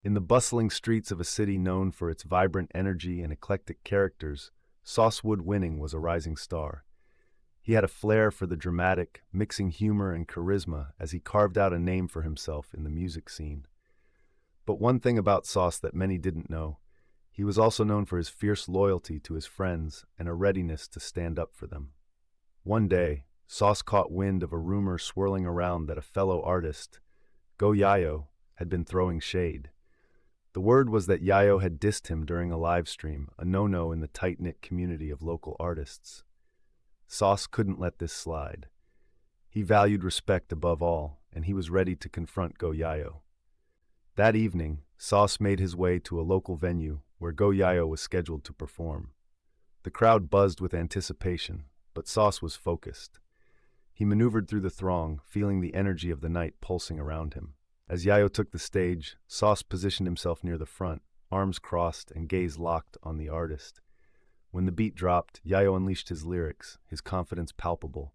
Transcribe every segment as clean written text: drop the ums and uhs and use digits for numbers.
In the bustling streets of a city known for its vibrant energy and eclectic characters, Wood Winning was a rising star. He had a flair for the dramatic, mixing humor and charisma as he carved out a name for himself in the music scene. But one thing about Sauce that many didn't know, he was also known for his fierce loyalty to his friends and a readiness to stand up for them. One day, Sauce caught wind of a rumor swirling around that a fellow artist, Go Yayo, had been throwing shade. The word was that Yayo had dissed him during a live stream, a no-no in the tight-knit community of local artists. Sauce couldn't let this slide. He valued respect above all, and he was ready to confront Go Yayo. That evening, Sauce made his way to a local venue where Go Yayo was scheduled to perform. The crowd buzzed with anticipation, but Sauce was focused. He maneuvered through the throng, feeling the energy of the night pulsing around him. As Yayo took the stage, Sauce positioned himself near the front, arms crossed and gaze locked on the artist. When the beat dropped, Yayo unleashed his lyrics, his confidence palpable.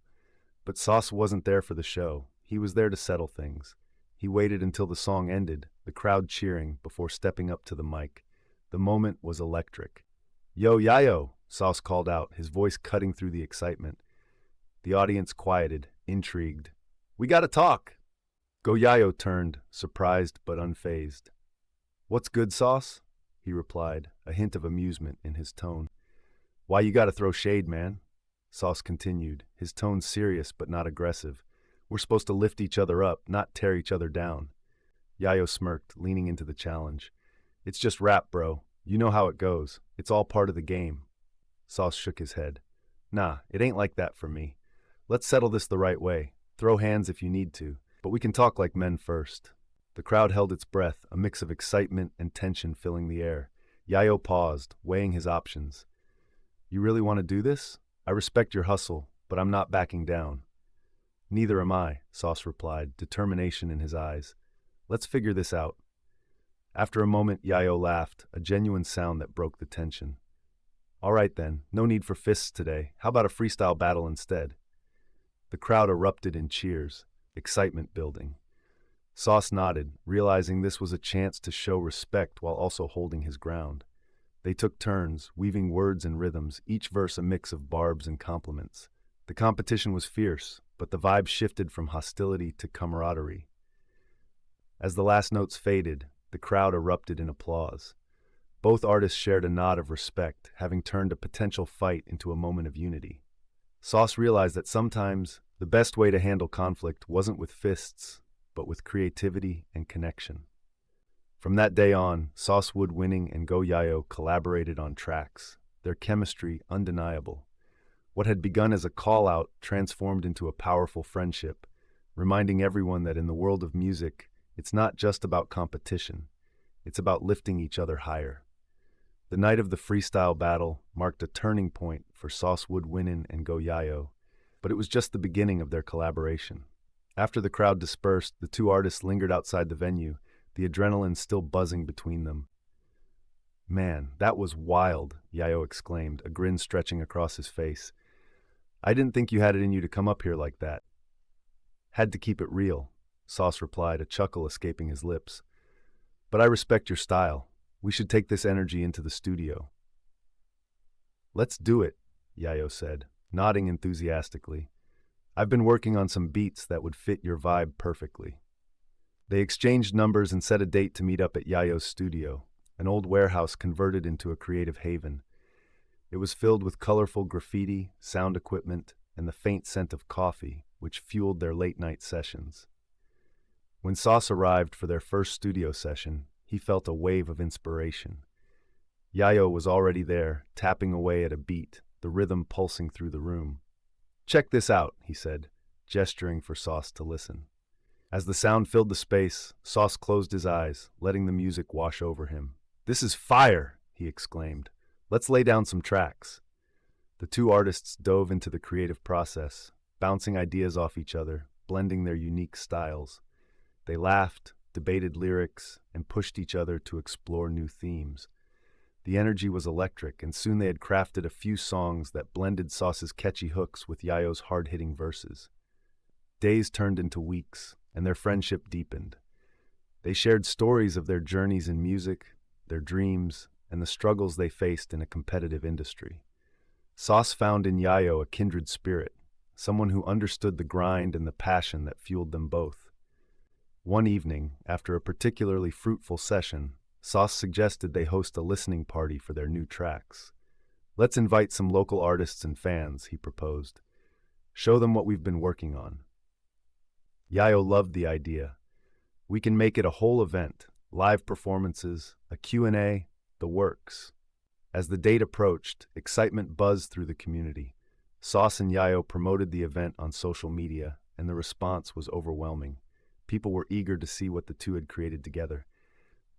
But Sauce wasn't there for the show. He was there to settle things. He waited until the song ended, the crowd cheering, before stepping up to the mic. The moment was electric. "Yo, Yayo!" Sauce called out, his voice cutting through the excitement. The audience quieted, intrigued. "We gotta talk!" Go Yayo turned, surprised but unfazed. "What's good, Sauce?" he replied, a hint of amusement in his tone. "Why you gotta throw shade, man?" Sauce continued, his tone serious but not aggressive. "We're supposed to lift each other up, not tear each other down." Yayo smirked, leaning into the challenge. "It's just rap, bro. You know how it goes. It's all part of the game." Sauce shook his head. "Nah, it ain't like that for me. Let's settle this the right way. Throw hands if you need to, but we can talk like men first." The crowd held its breath, a mix of excitement and tension filling the air. Yayo paused, weighing his options. "You really want to do this? I respect your hustle, but I'm not backing down." "Neither am I," Sauce replied, determination in his eyes. "Let's figure this out." After a moment, Yayo laughed, a genuine sound that broke the tension. "All right then, no need for fists today. How about a freestyle battle instead?" The crowd erupted in cheers, excitement building. Sauce nodded, realizing this was a chance to show respect while also holding his ground. They took turns, weaving words and rhythms, each verse a mix of barbs and compliments. The competition was fierce, but the vibe shifted from hostility to camaraderie. As the last notes faded, the crowd erupted in applause. Both artists shared a nod of respect, having turned a potential fight into a moment of unity. Sauce realized that sometimes the best way to handle conflict wasn't with fists, but with creativity and connection. From that day on, Wood Winning and Go Yayo collaborated on tracks, their chemistry undeniable. What had begun as a call-out transformed into a powerful friendship, reminding everyone that in the world of music, it's not just about competition, it's about lifting each other higher. The night of the freestyle battle marked a turning point for Wood Winnin and Go Yayo, but it was just the beginning of their collaboration. After the crowd dispersed, the two artists lingered outside the venue, the adrenaline still buzzing between them. "Man, that was wild," Yayo exclaimed, a grin stretching across his face. "I didn't think you had it in you to come up here like that." "Had to keep it real," Sauce replied, a chuckle escaping his lips. "But I respect your style. We should take this energy into the studio." "Let's do it," Yayo said, nodding enthusiastically. "I've been working on some beats that would fit your vibe perfectly." They exchanged numbers and set a date to meet up at Yayo's studio, an old warehouse converted into a creative haven. It was filled with colorful graffiti, sound equipment, and the faint scent of coffee, which fueled their late-night sessions. When Sauce arrived for their first studio session, he felt a wave of inspiration. Yayo was already there, tapping away at a beat, the rhythm pulsing through the room. "Check this out," he said, gesturing for Sauce to listen. As the sound filled the space, Sauce closed his eyes, letting the music wash over him. "This is fire!" he exclaimed. "Let's lay down some tracks." The two artists dove into the creative process, bouncing ideas off each other, blending their unique styles. They laughed, debated lyrics, and pushed each other to explore new themes. The energy was electric, and soon they had crafted a few songs that blended Sauce's catchy hooks with Yayo's hard-hitting verses. Days turned into weeks, and their friendship deepened. They shared stories of their journeys in music, their dreams, and the struggles they faced in a competitive industry. Sauce found in Yayo a kindred spirit, someone who understood the grind and the passion that fueled them both. One evening, after a particularly fruitful session, Sauce suggested they host a listening party for their new tracks. "Let's invite some local artists and fans," he proposed. "Show them what we've been working on." Yayo loved the idea. "We can make it a whole event, live performances, a Q&A, the works." As the date approached, excitement buzzed through the community. Sauce and Yayo promoted the event on social media, and the response was overwhelming. People were eager to see what the two had created together.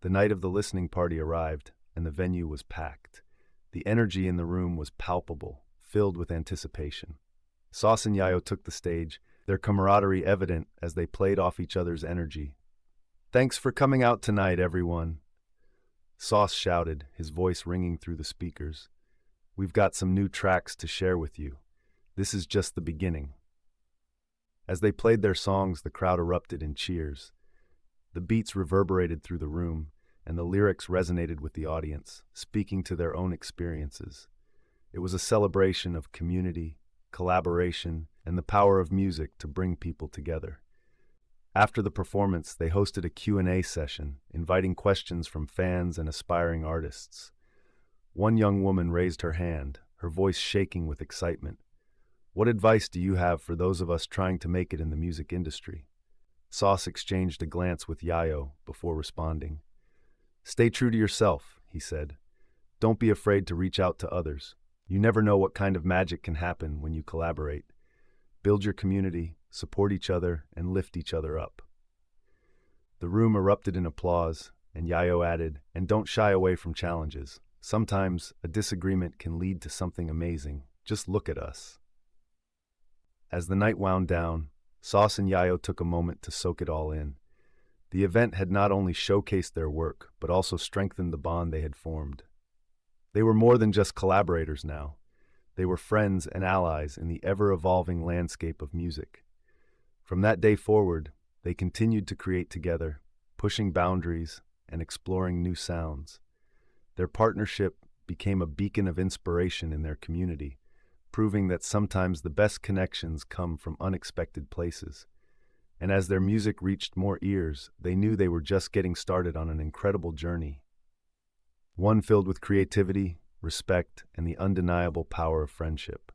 The night of the listening party arrived, and the venue was packed. The energy in the room was palpable, filled with anticipation. Sauce and Yayo took the stage, their camaraderie evident as they played off each other's energy. "Thanks for coming out tonight, everyone," Sauce shouted, his voice ringing through the speakers. "We've got some new tracks to share with you. This is just the beginning." As they played their songs, the crowd erupted in cheers. The beats reverberated through the room, and the lyrics resonated with the audience, speaking to their own experiences. It was a celebration of community, collaboration, and the power of music to bring people together. After the performance, they hosted a Q&A session, inviting questions from fans and aspiring artists. One young woman raised her hand, her voice shaking with excitement. "What advice do you have for those of us trying to make it in the music industry?" Sauce exchanged a glance with Yayo before responding. "Stay true to yourself," he said. "Don't be afraid to reach out to others. You never know what kind of magic can happen when you collaborate. Build your community, support each other, and lift each other up." The room erupted in applause, and Yayo added, "And don't shy away from challenges. Sometimes a disagreement can lead to something amazing. Just look at us." As the night wound down, Sauce and Yayo took a moment to soak it all in. The event had not only showcased their work, but also strengthened the bond they had formed. They were more than just collaborators now. They were friends and allies in the ever-evolving landscape of music. From that day forward, they continued to create together, pushing boundaries and exploring new sounds. Their partnership became a beacon of inspiration in their community, proving that sometimes the best connections come from unexpected places. And as their music reached more ears, they knew they were just getting started on an incredible journey. One filled with creativity, respect, and the undeniable power of friendship.